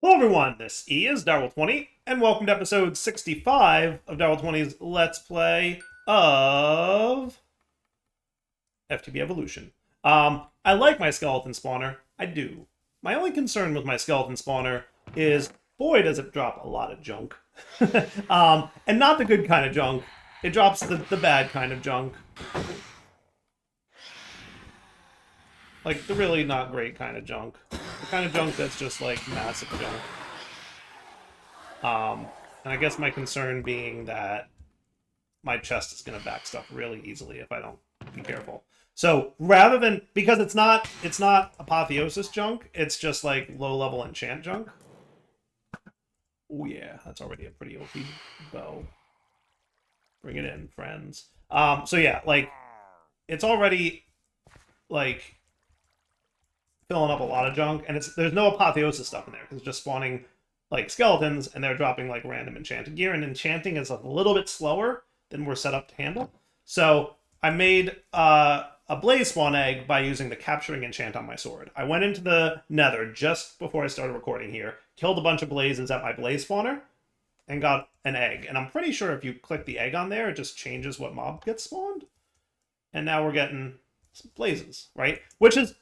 Hello everyone, this is Darwell20, and welcome to episode 65 of Darwell20's Let's Play of FTB Evolution. I like my skeleton spawner. I do. My only concern with my skeleton spawner is, boy, does it drop a lot of junk. And not the good kind of junk. It drops the bad kind of junk. Like, the really not great kind of junk. The kind of junk that's just, like, massive junk. And I guess my concern being that my chest is going to back stuff really easily if I don't be careful. So rather than, because it's not Apotheosis junk, it's just like low-level enchant junk. Oh yeah, that's already a pretty OP bow. Bring it in, friends. So yeah, like, it's already, like, filling up a lot of junk, and there's no Apotheosis stuff in there, because it's just spawning like skeletons, and they're dropping like random enchanted gear, and enchanting is a little bit slower than we're set up to handle. So I made a blaze spawn egg by using the capturing enchant on my sword. I went into the nether just before I started recording here, killed a bunch of blazes at my blaze spawner, and got an egg. And I'm pretty sure if you click the egg on there, it just changes what mob gets spawned. And now we're getting some blazes, right? Which is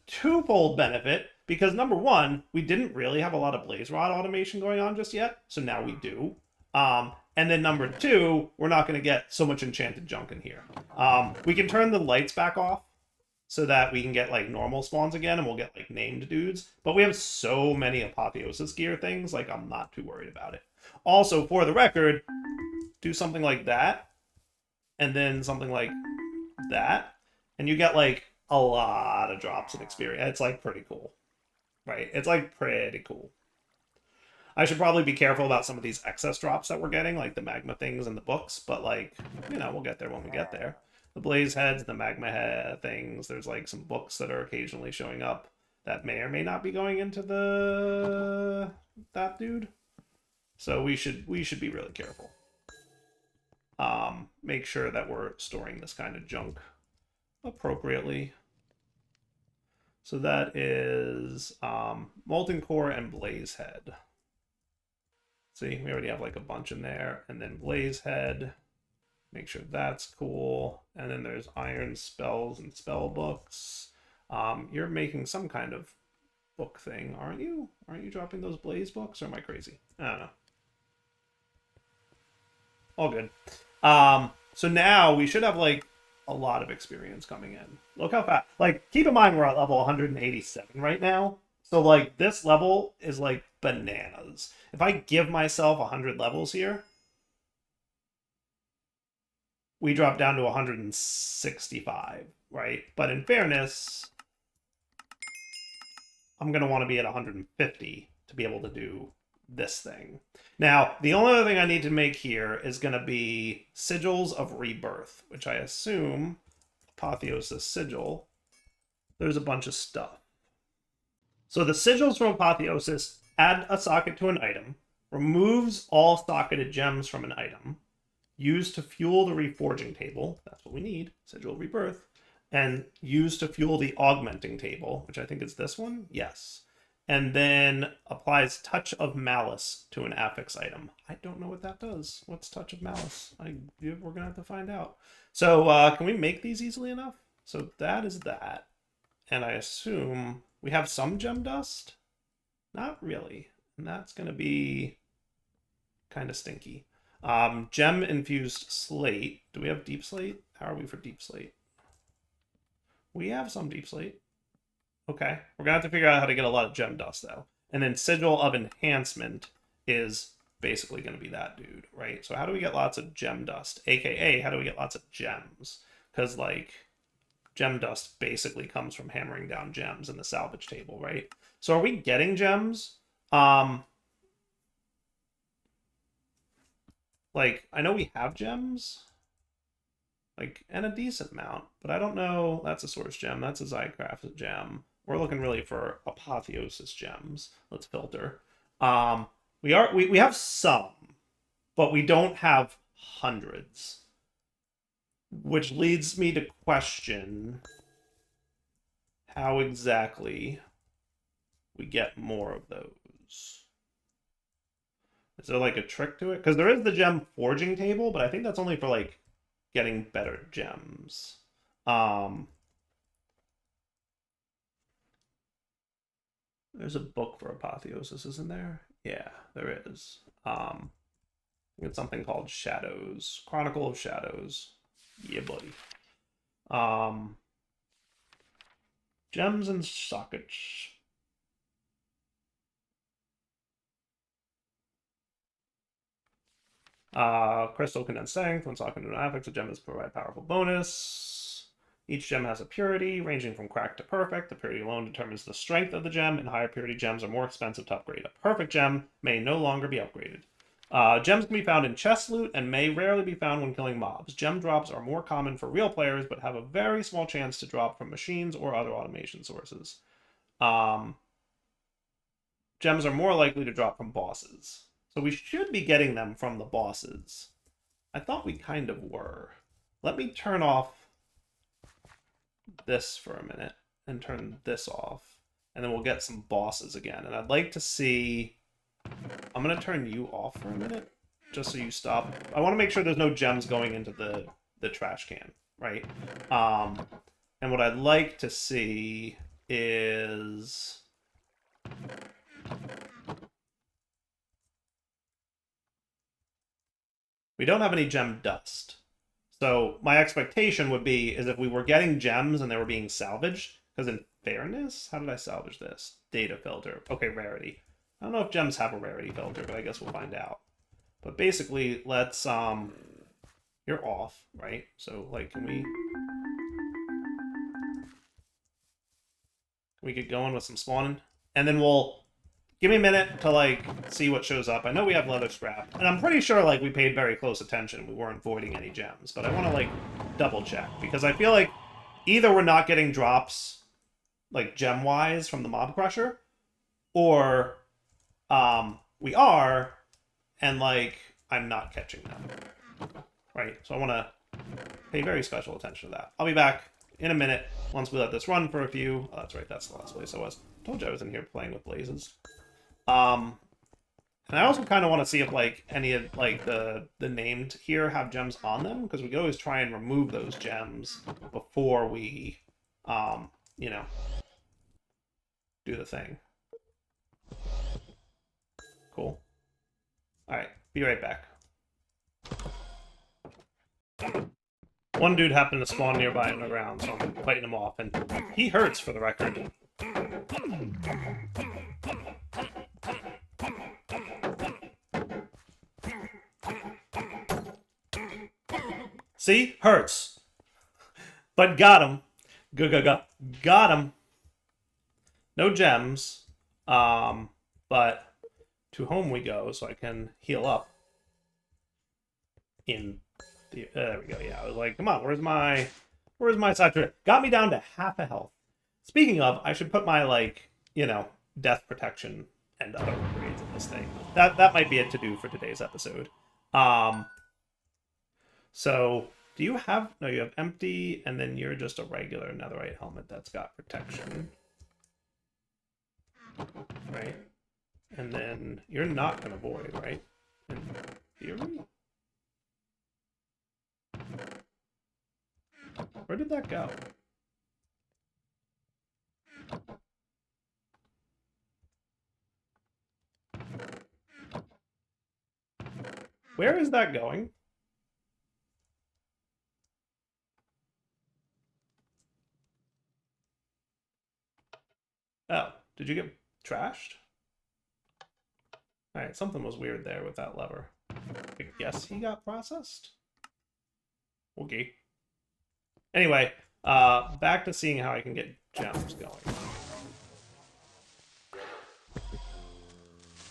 twofold benefit. Because number one, we didn't really have a lot of blaze rod automation going on just yet, so now we do. And then number two, we're not going to get so much enchanted junk in here. We can turn the lights back off so that we can get like normal spawns again, and we'll get like named dudes. But we have so many Apotheosis gear things, like I'm not too worried about it. Also, for the record, do something like that, and then something like that, and you get like a lot of drops in experience. It's like pretty cool. Right, it's like pretty cool. I should probably be careful about some of these excess drops that we're getting, like the magma things and the books, but like, you know, we'll get there when we get there. The blaze heads, the magma head things, there's like some books that are occasionally showing up that may or may not be going into that dude. So we should be really careful. Make sure that we're storing this kind of junk appropriately. So that is Molten Core and Blaze Head. See, we already have like a bunch in there. And then Blaze Head. Make sure that's cool. And then there's Iron Spells and Spell Books. You're making some kind of book thing, aren't you? Aren't you dropping those Blaze books, or am I crazy? I don't know. All good. So now we should have like a lot of experience coming in. Look how fast. Like, keep in mind we're at level 187 right now. So, like, this level is, like, bananas. If I give myself 100 levels here, we drop down to 165, right? But in fairness, I'm going to want to be at 150 to be able to do this thing. Now, the only other thing I need to make here is going to be Sigils of Rebirth, which I assume, Apotheosis Sigil, there's a bunch of stuff. So the Sigils from Apotheosis add a socket to an item, removes all socketed gems from an item, used to fuel the Reforging table, that's what we need, Sigil of Rebirth, and used to fuel the Augmenting table, which I think is this one, yes. And then applies Touch of Malice to an affix item. I don't know what that does. What's Touch of Malice? We're going to have to find out. So can we make these easily enough? So that is that. And I assume we have some gem dust? Not really. And that's going to be kind of stinky. Gem infused slate. Do we have deep slate? How are we for deep slate? We have some deep slate. Okay, we're going to have to figure out how to get a lot of gem dust, though. And then Sigil of Enhancement is basically going to be that dude, right? So how do we get lots of gem dust? AKA, how do we get lots of gems? Because, like, gem dust basically comes from hammering down gems in the salvage table, right? So are we getting gems? Like, I know we have gems. Like, and a decent amount. But I don't know. That's a source gem. That's a Zycraft gem. We're looking really for Apotheosis gems. Let's filter. We have some, but we don't have hundreds. Which leads me to question how exactly we get more of those. Is there like a trick to it? Because there is the gem forging table, but I think that's only for like getting better gems. There's a book for Apotheosis, isn't there? Yeah, there is. It's something called Shadows. Chronicle of Shadows. Yeah, buddy. Gems and sockets. Crystal condensed strength. When socketed into an affix, a gem is provide powerful bonus. Each gem has a purity, ranging from cracked to perfect. The purity alone determines the strength of the gem, and higher purity gems are more expensive to upgrade. A perfect gem may no longer be upgraded. Gems can be found in chest loot and may rarely be found when killing mobs. Gem drops are more common for real players, but have a very small chance to drop from machines or other automation sources. Gems are more likely to drop from bosses. So we should be getting them from the bosses. I thought we kind of were. Let me turn off this for a minute and turn this off. And then we'll get some bosses again. And I'd like to see... I'm going to turn you off for a minute, just so you stop. I want to make sure there's no gems going into the trash can, right? And what I'd like to see is... we don't have any gem dust. So my expectation would be is if we were getting gems and they were being salvaged, because in fairness, how did I salvage this? Data filter. Okay, rarity. I don't know if gems have a rarity filter, but I guess we'll find out. But basically, let's, you're off, right? So, like, can we get going with some spawning? And then we'll, give me a minute to, like, see what shows up. I know we have leather scrap, and I'm pretty sure, like, we paid very close attention. We weren't voiding any gems, but I want to, like, double check, because I feel like either we're not getting drops, like, gem-wise from the mob crusher, or we are, and like I'm not catching them. Right? So I want to pay very special attention to that. I'll be back in a minute once we let this run for a few. Oh, that's right, that's the last place I was. Told you I was in here playing with blazes. And I also kind of want to see if like any of like the named here have gems on them, because we could always try and remove those gems before we you know, do the thing. Cool. Alright, be right back. One dude happened to spawn nearby on the ground, so I'm fighting him off, and he hurts, for the record. See? Hurts. But got him. Got him. No gems. But to home we go, so I can heal up. There we go. Yeah, I was like, come on, where's my saturator? Got me down to half a health. Speaking of, I should put my, like, you know, death protection and other upgrades in this thing. That might be it to do for today's episode. So do you have... no, you have empty, and then you're just a regular netherite helmet that's got protection. Right? And then you're not going to void, right? In theory? Where did that go? Where is that going? Oh, did you get trashed? Alright, something was weird there with that lever. I guess he got processed? Okay. Anyway, back to seeing how I can get gems going.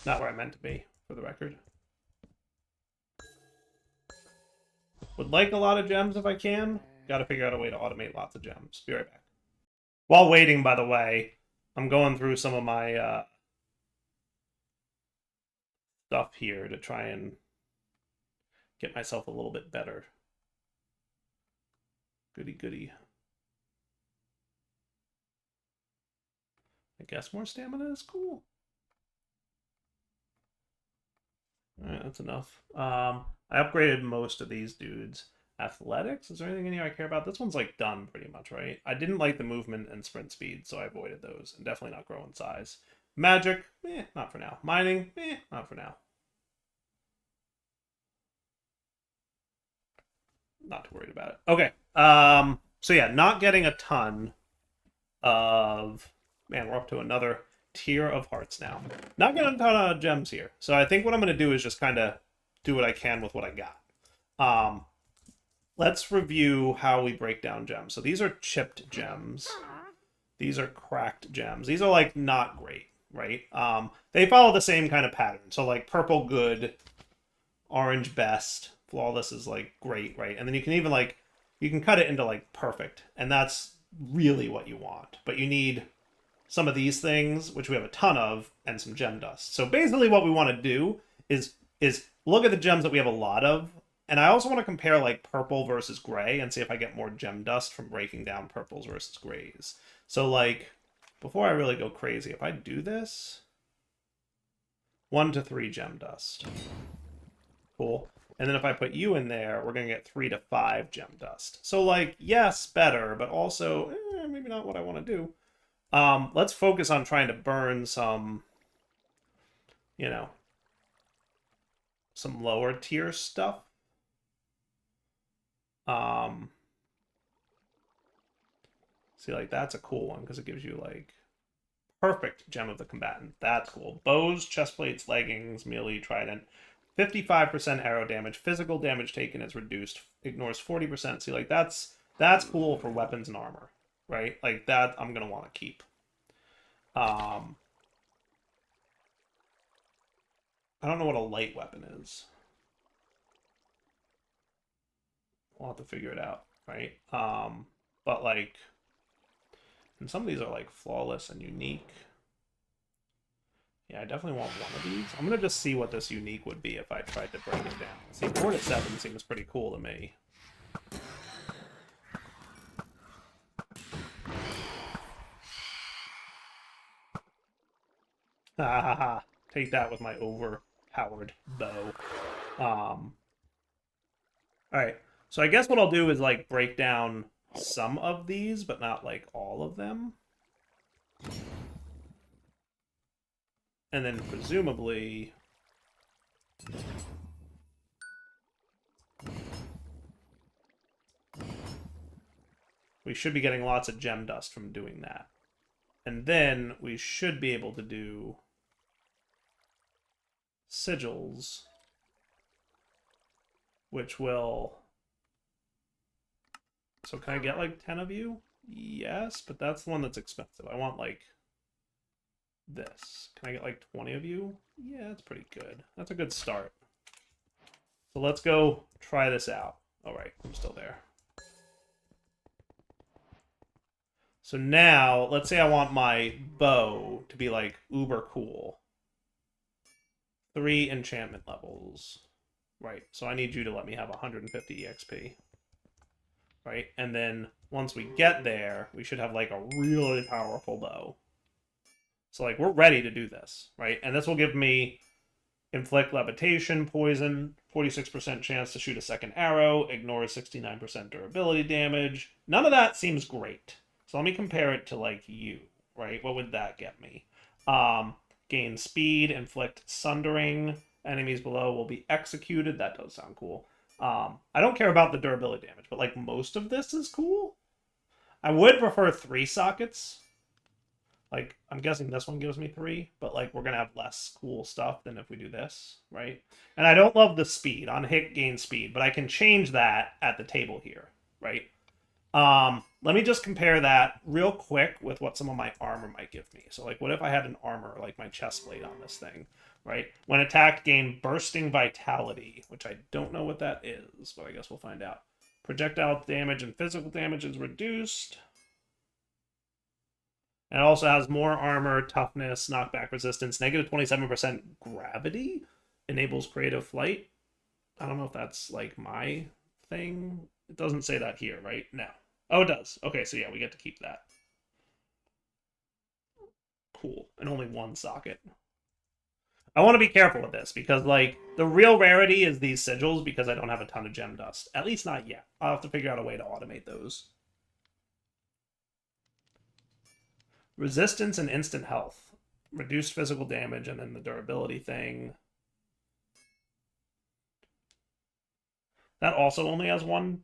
Not where I meant to be, for the record. Would like a lot of gems if I can. Gotta figure out a way to automate lots of gems. Be right back. While waiting, by the way, I'm going through some of my stuff here to try and get myself a little bit better. Goody goody. I guess more stamina is cool. that's enough. I upgraded most of these dudes. Athletics? Is there anything in here I care about? This one's like done pretty much, right? I didn't like the movement and sprint speed, so I avoided those. And definitely not grow in size. Magic? Not for now. Mining? Not for now. Not too worried about it. Okay. So yeah, not getting a ton of... Man, we're up to another tier of hearts now. Not getting a ton of gems here. So I think what I'm going to do is just kind of do what I can with what I got. Let's review how we break down gems. So these are chipped gems. These are cracked gems. These are like not great, right? They follow the same kind of pattern. So like purple good, orange best, flawless is like great, right? And then you can even like, you can cut it into like perfect. And that's really what you want. But you need some of these things, which we have a ton of, and some gem dust. So basically what we want to do is look at the gems that we have a lot of. And I also want to compare like purple versus gray and see if I get more gem dust from breaking down purples versus grays. So like, before I really go crazy, if I do this, 1 to 3 gem dust. Cool. And then if I put you in there, we're going to get 3 to 5 gem dust. So like, yes, better, but also maybe not what I want to do. Let's focus on trying to burn some, you know, some lower tier stuff. See, like, that's a cool one because it gives you, like, perfect gem of the combatant. That's cool. Bows, chest plates, leggings, melee, trident. 55% arrow damage. Physical damage taken is reduced. Ignores 40%. See, like, that's cool for weapons and armor, right? Like, that I'm going to want to keep. I don't know what a light weapon is. We'll have to figure it out, right? But, like... And some of these are like flawless and unique. Yeah, I definitely want one of these. I'm going to just see what this unique would be if I tried to break it down. See, 4 to 7 seems pretty cool to me. Ha ha ha. Take that with my overpowered bow. Alright, so I guess what I'll do is like break down some of these, but not like all of them. And then presumably... we should be getting lots of gem dust from doing that. And then we should be able to do sigils, which will... So can I get like 10 of you? Yes, but that's the one that's expensive. I want like this. Can I get like 20 of you? Yeah, that's pretty good. That's a good start. So let's go try this out. All right, I'm still there. So now, let's say I want my bow to be like uber cool. 3 enchantment levels. Right, so I need you to let me have 150 EXP. Right, and then once we get there, we should have like a really powerful bow. So like, we're ready to do this, right? And this will give me inflict levitation, poison, 46% chance to shoot a second arrow, ignore 69% durability damage. None of that seems great. So let me compare it to like you, right? What would that get me? Gain speed, inflict sundering, enemies below will be executed. That does sound cool. I don't care about the durability damage, but like most of this is cool. I would prefer 3 sockets. Like, I'm guessing this one gives me 3, but like we're gonna have less cool stuff than if we do this, right? And I don't love the speed. On hit, gain speed, but I can change that at the table here, right? Let me just compare that real quick with what some of my armor might give me. So like, what if I had an armor, like my chest plate on this thing, right? When attacked, gain bursting vitality, which I don't know what that is, but I guess we'll find out. Projectile damage and physical damage is reduced. And it also has more armor, toughness, knockback resistance, negative 27% gravity, enables creative flight. I don't know if that's like my thing. It doesn't say that here, right? No. Oh, it does. Okay, so yeah, we get to keep that. Cool. And only 1 socket. I want to be careful with this because, like, the real rarity is these sigils because I don't have a ton of gem dust. At least not yet. I'll have to figure out a way to automate those. Resistance and instant health. Reduced physical damage and then the durability thing. That also only has one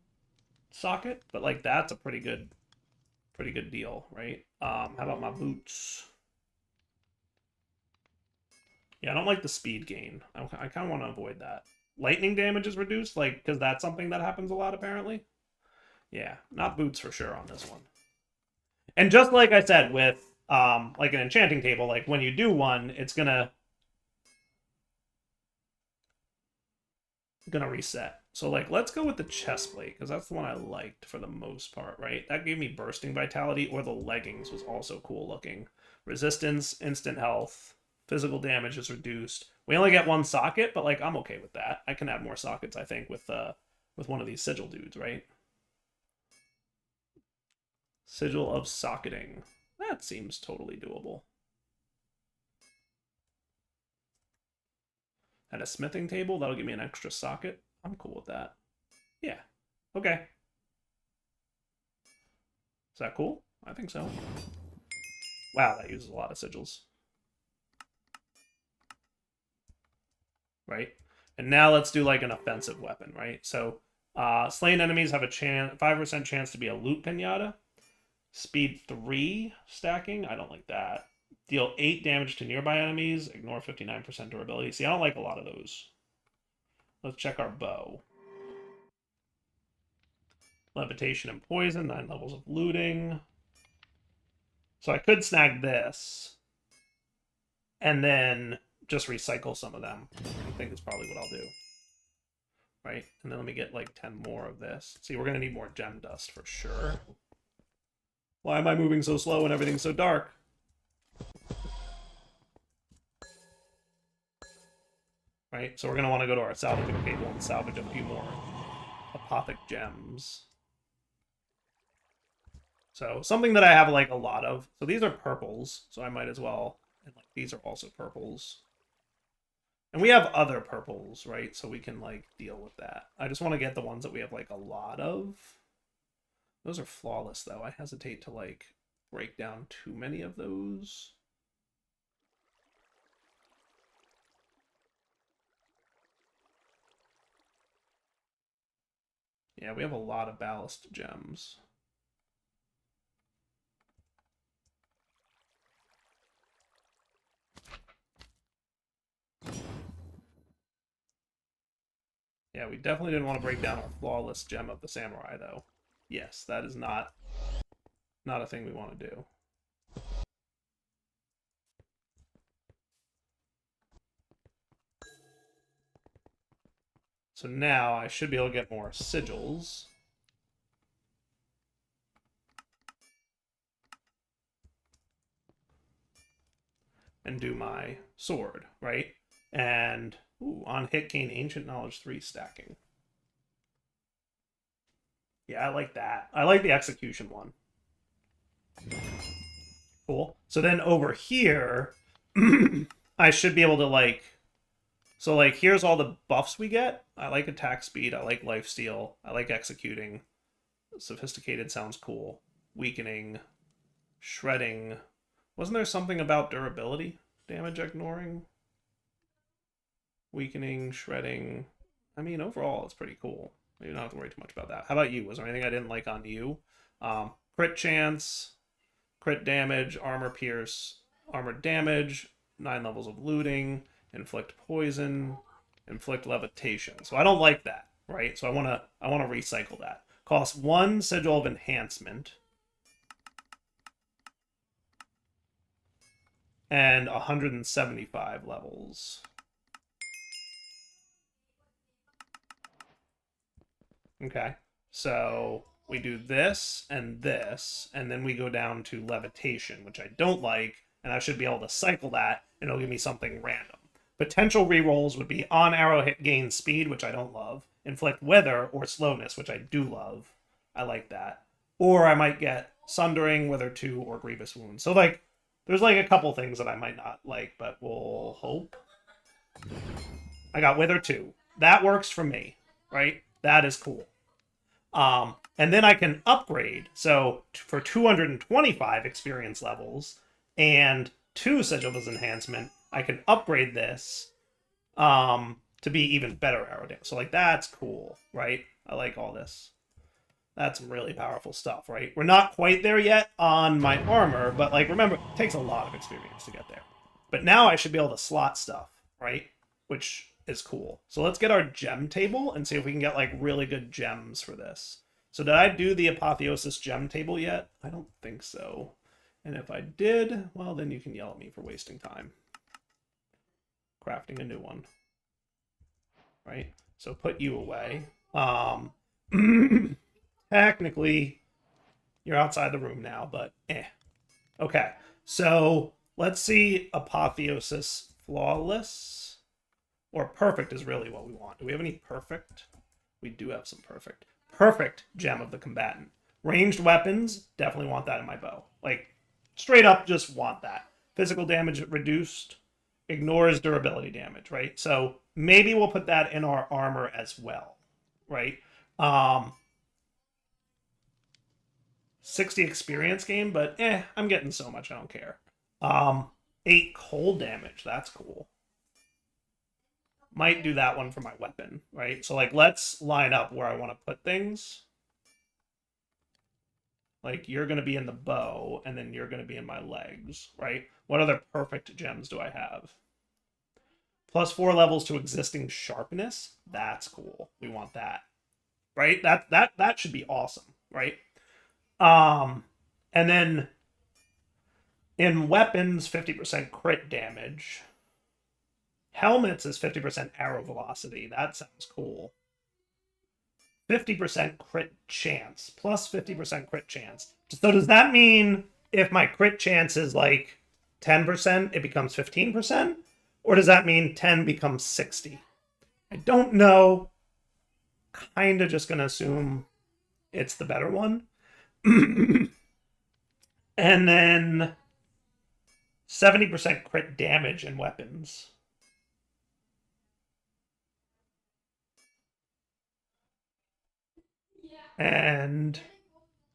socket, but like that's a pretty good deal, right? How about my boots? Yeah, I don't like the speed gain. I kind of want to avoid that. Lightning damage is reduced, like, because that's something that happens a lot, apparently. Yeah, not boots for sure on this one. And just like I said with, like an enchanting table, like, when you do one, it's gonna reset. So, like, let's go with the chest plate, because that's the one I liked for the most part, right? That gave me bursting vitality, or the leggings was also cool looking. Resistance, instant health, physical damage is reduced. We only get one socket, but, like, I'm okay with that. I can add more sockets, I think, with one of these sigil dudes, right? Sigil of socketing. That seems totally doable. And a smithing table, that'll give me an extra socket. I'm cool with that. Yeah. Okay. Is that cool? I think so. Wow, that uses a lot of sigils. Right? And now let's do like an offensive weapon, right? So slain enemies have a 5% chance to be a loot pinata. Speed 3 stacking. I don't like that. Deal 8 damage to nearby enemies. Ignore 59% durability. See, I don't like a lot of those. Let's check our bow. Levitation and poison. 9 levels of looting. So I could snag this. And then just recycle some of them. I think is probably what I'll do. Right? And then let me get like 10 more of this. See, we're going to need more gem dust for sure. Why am I moving so slow and everything's so dark? Right? So we're going to want to go to our salvaging table and salvage a few more apothic gems. So something that I have like a lot of. So these are purples, so I might as well. And like these are also purples. And we have other purples, right? So we can like deal with that. I just want to get the ones that we have like a lot of. Those are flawless though. I hesitate to like break down too many of those. Yeah, we have a lot of ballast gems. Yeah, we definitely didn't want to break down our flawless gem of the samurai, though. Yes, that is not a thing we want to do. So now I should be able to get more sigils. And do my sword, right? And ooh, on hit gain ancient knowledge 3 stacking. Yeah, I like that. I like the execution one. Cool. So then over here, I should be able to like. So like here's all the buffs we get. I like attack speed. I like lifesteal. I like executing. Sophisticated sounds cool. Weakening. Shredding. Wasn't there something about durability? Damage ignoring? Weakening, shredding. I mean, overall, it's pretty cool. You don't have to worry too much about that. How about you? Was there anything I didn't like on you? Crit chance, crit damage, armor pierce, armor damage, 9 levels of looting, inflict poison, inflict levitation. So I don't like that, right? So I want to recycle that. Costs 1 sigil of enhancement. And 175 levels. Okay, so we do this, and then we go down to levitation, which I don't like, and I should be able to cycle that, and it'll give me something random. Potential rerolls would be on arrow hit gain speed, which I don't love, inflict wither or slowness, which I do love. I like that. Or I might get sundering, wither 2, or grievous wounds. So like, there's like a couple things that I might not like, but we'll hope. I got Wither 2. That works for me, right? That is cool. And then I can upgrade. So for 225 experience levels and 2 Sigils Enhancement, I can upgrade this to be even better arrow damage. So like that's cool, right? I like all this. That's some really powerful stuff, right? We're not quite there yet on my armor, but like remember, it takes a lot of experience to get there. But now I should be able to slot stuff, right? Which is cool. So let's get our gem table and see if we can get like really good gems for this. So did I do the Apotheosis gem table yet? I don't think so. And if I did, well, then you can yell at me for wasting time. Crafting a new one. Right? So put you away. Technically, you're outside the room now, but eh. Okay, so let's see Apotheosis flawless. Or perfect is really what we want. Do we have any perfect? We do have some perfect. Perfect gem of the combatant. Ranged weapons, definitely want that in my bow. Like, straight up just want that. Physical damage reduced, ignores durability damage, right? So maybe we'll put that in our armor as well, right? 60 experience gain, but I'm getting so much I don't care. 8 cold damage, that's cool. Might do that one for my weapon, right? So like let's line up where I want to put things. Like you're going to be in the bow and then you're going to be in my legs, right? What other perfect gems do I have? Plus 4 levels to existing sharpness. That's cool. We want that. Right? That should be awesome, right? And then in weapons, 50% crit damage. Helmets is 50% arrow velocity. That sounds cool. 50% crit chance. Plus 50% crit chance. So does that mean if my crit chance is like 10%, it becomes 15%? Or does that mean 10 becomes 60? I don't know. Kind of just going to assume it's the better one. And then 70% crit damage in weapons. And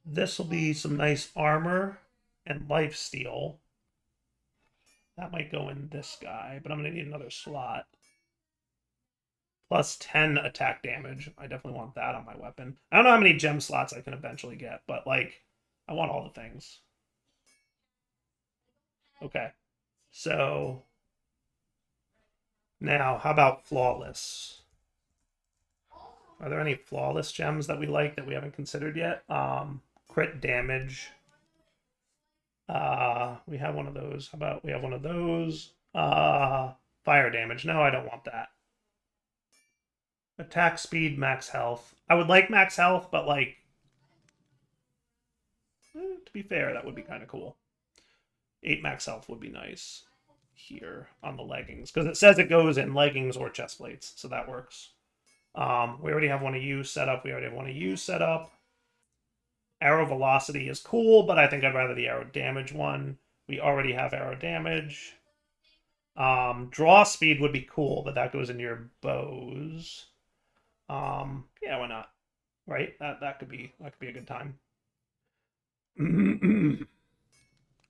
this will be some nice armor and lifesteal. That might go in this guy, but I'm going to need another slot. Plus 10 attack damage. I definitely want that on my weapon. I don't know how many gem slots I can eventually get, but like, I want all the things. Okay. So now, how about flawless? Are there any flawless gems that we like that we haven't considered yet? Crit damage. We have one of those. How about we have one of those? Fire damage. No, I don't want that. Attack speed, max health. I would like max health, but like, to be fair, that would be kind of cool. 8 max health would be nice here on the leggings because it says it goes in leggings or chest plates, so that works. We already have one of you set up. Arrow velocity is cool, but I think I'd rather the arrow damage one. We already have arrow damage. Draw speed would be cool, but that goes in your bows. Yeah, why not? Right? That could be a good time.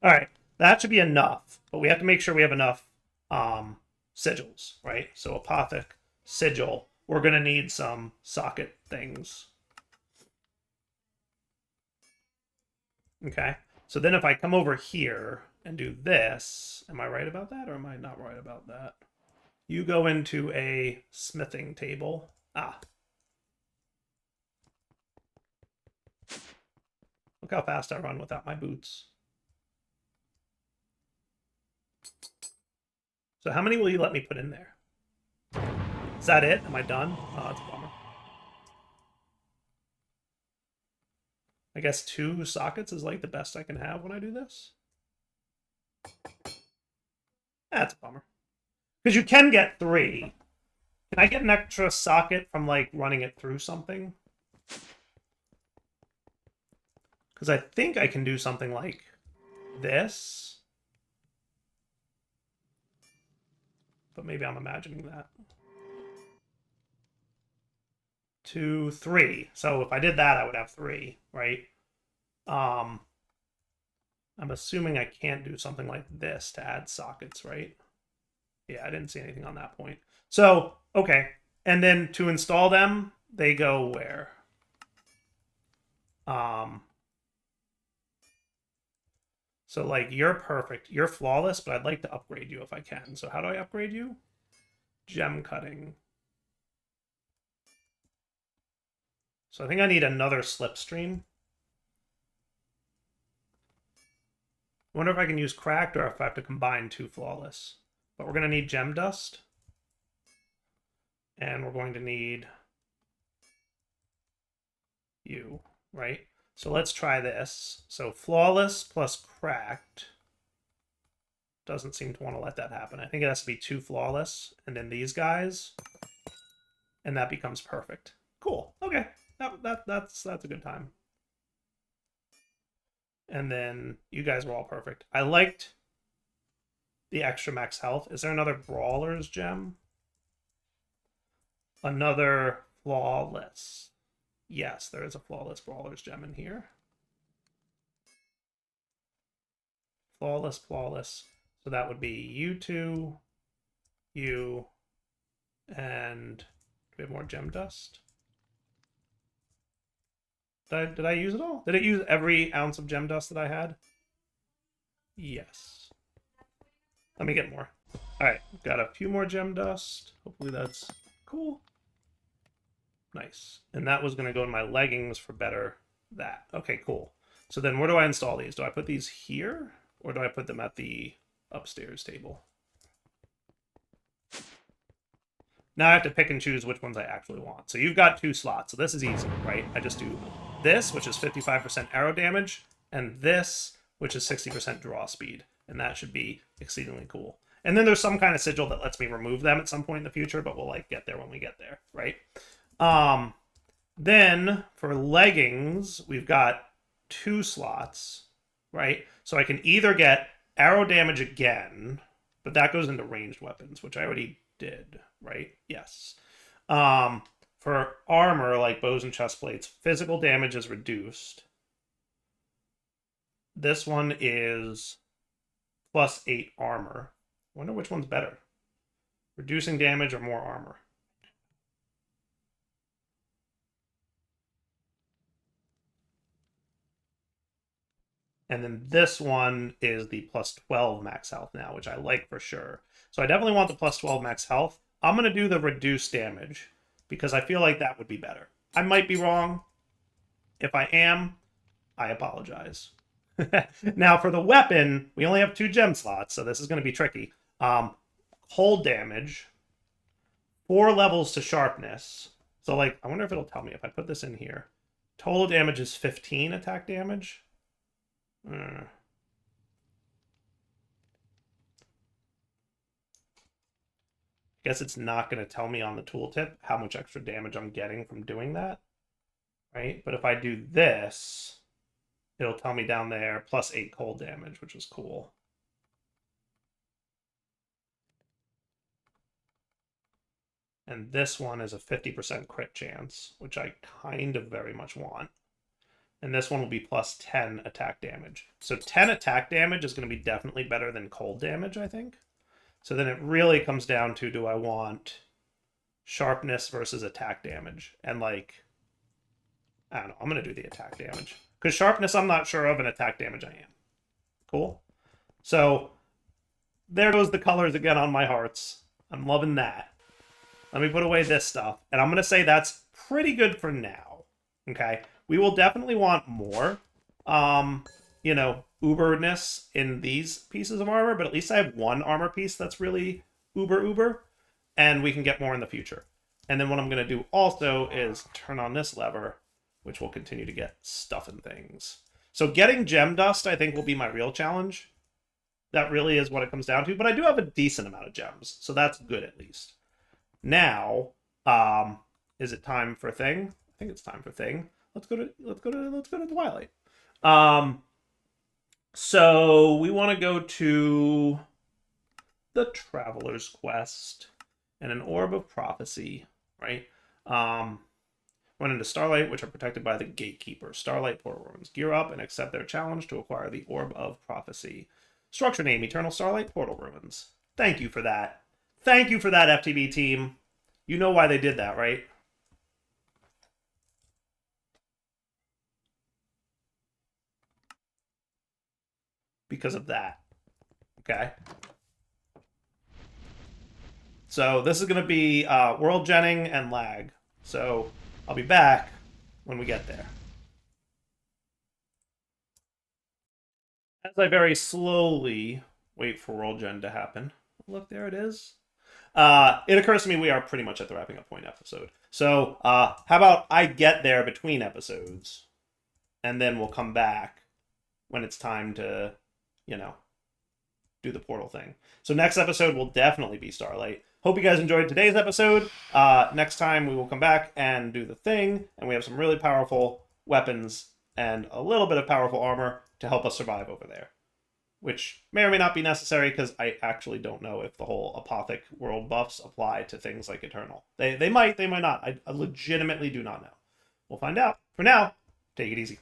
All right, that should be enough, but we have to make sure we have enough sigils, right? So Apothic, sigil. We're gonna need some socket things. Okay, so then if I come over here and do this, am I right about that or am I not right about that? You go into a smithing table. Look how fast I run without my boots. So how many will you let me put in there? Is that it? Am I done? Oh, that's a bummer. I guess 2 sockets is like the best I can have when I do this. That's a bummer. Because you can get 3. Can I get an extra socket from like running it through something? Because I think I can do something like this. but maybe I'm imagining that. 2, 3. So if I did that, I would have 3, right? I'm assuming I can't do something like this to add sockets, right? Yeah, I didn't see anything on that point. So, okay. And then to install them, they go where? So like you're perfect. You're flawless, but I'd like to upgrade you if I can. So how do I upgrade you? Gem cutting. So I think I need another slipstream. I wonder if I can use cracked or if I have to combine 2 flawless. But we're going to need gem dust. And we're going to need you, right? So let's try this. So flawless plus cracked. Doesn't seem to want to let that happen. I think it has to be 2 flawless and then these guys. And that becomes perfect. Cool. Okay. That's a good time. And then you guys were all perfect. I liked the extra max health. Is there another Brawler's gem? Another flawless. Yes, there is a flawless Brawler's gem in here. Flawless, flawless. So that would be you two, you, and do we have more gem dust? Did I use it all? Did it use every ounce of gem dust that I had? Yes. Let me get more. All right, got a few more gem dust. Hopefully that's cool. Nice. And that was going to go in my leggings for better that. Okay, cool. So then where do I install these? Do I put these here or do I put them at the upstairs table? Now I have to pick and choose which ones I actually want. So you've got 2 slots. So this is easy, right? I just do this, which is 55% arrow damage, and this, which is 60% draw speed. And that should be exceedingly cool. And then there's some kind of sigil that lets me remove them at some point in the future, but we'll like get there when we get there, right? Then for leggings, we've got 2 slots, right? So I can either get arrow damage again, but that goes into ranged weapons, which I already did, right? Yes. For armor, like bows and chest plates, physical damage is reduced. This one is +8 armor. I wonder which one's better. Reducing damage or more armor? And then this one is the +12 max health now, which I like for sure. So I definitely want the +12 max health. I'm going to do the reduced damage because I feel like that would be better. I might be wrong. If I am, I apologize. Now for the weapon, we only have 2 gem slots, so this is going to be tricky. Cold damage, 4 levels to sharpness. So like, I wonder if it'll tell me if I put this in here. Total damage is 15 attack damage. Guess it's not going to tell me on the tooltip how much extra damage I'm getting from doing that, right? But if I do this, it'll tell me down there +8 cold damage, which is cool. And this one is a 50% crit chance, which I kind of very much want. And this one will be +10 attack damage. So 10 attack damage is going to be definitely better than cold damage, I think. So then it really comes down to, do I want sharpness versus attack damage? And like, I don't know, I'm going to do the attack damage. Because sharpness I'm not sure of, and attack damage I am. Cool. So there goes the colors again on my hearts. I'm loving that. Let me put away this stuff. And I'm going to say that's pretty good for now. Okay? We will definitely want more, you know, uberness in these pieces of armor, but at least I have 1 armor piece that's really uber, and we can get more in the future. And then what I'm going to do also is turn on this lever, which will continue to get stuff and things. So getting gem dust, I think, will be my real challenge. That really is what it comes down to, but I do have a decent amount of gems, so that's good at least. Now, is it time for thing? I think it's time for thing. Let's go to Twilight. So we want to go to the Traveler's Quest and an Orb of Prophecy, right? Run into Starlight, which are protected by the Gatekeeper. Starlight portal ruins. Gear up and accept their challenge to acquire the Orb of Prophecy. Structure name, Eternal Starlight Portal Ruins. Thank you for that. Thank you for that, FTB team. You know why they did that, right? Because of that. Okay. So this is going to be world genning and lag. So I'll be back when we get there. As I very slowly wait for world gen to happen. Look, there it is. It occurs to me we are pretty much at the wrapping up point episode. So how about I get there between episodes, and then we'll come back when it's time to, you know, do the portal thing. So next episode will definitely be Starlight. Hope you guys enjoyed today's episode. Next time we will come back and do the thing, and we have some really powerful weapons and a little bit of powerful armor to help us survive over there, which may or may not be necessary because I actually don't know if the whole Apothic world buffs apply to things like Eternal. They might not. I legitimately do not know. We'll find out. For now, take it easy.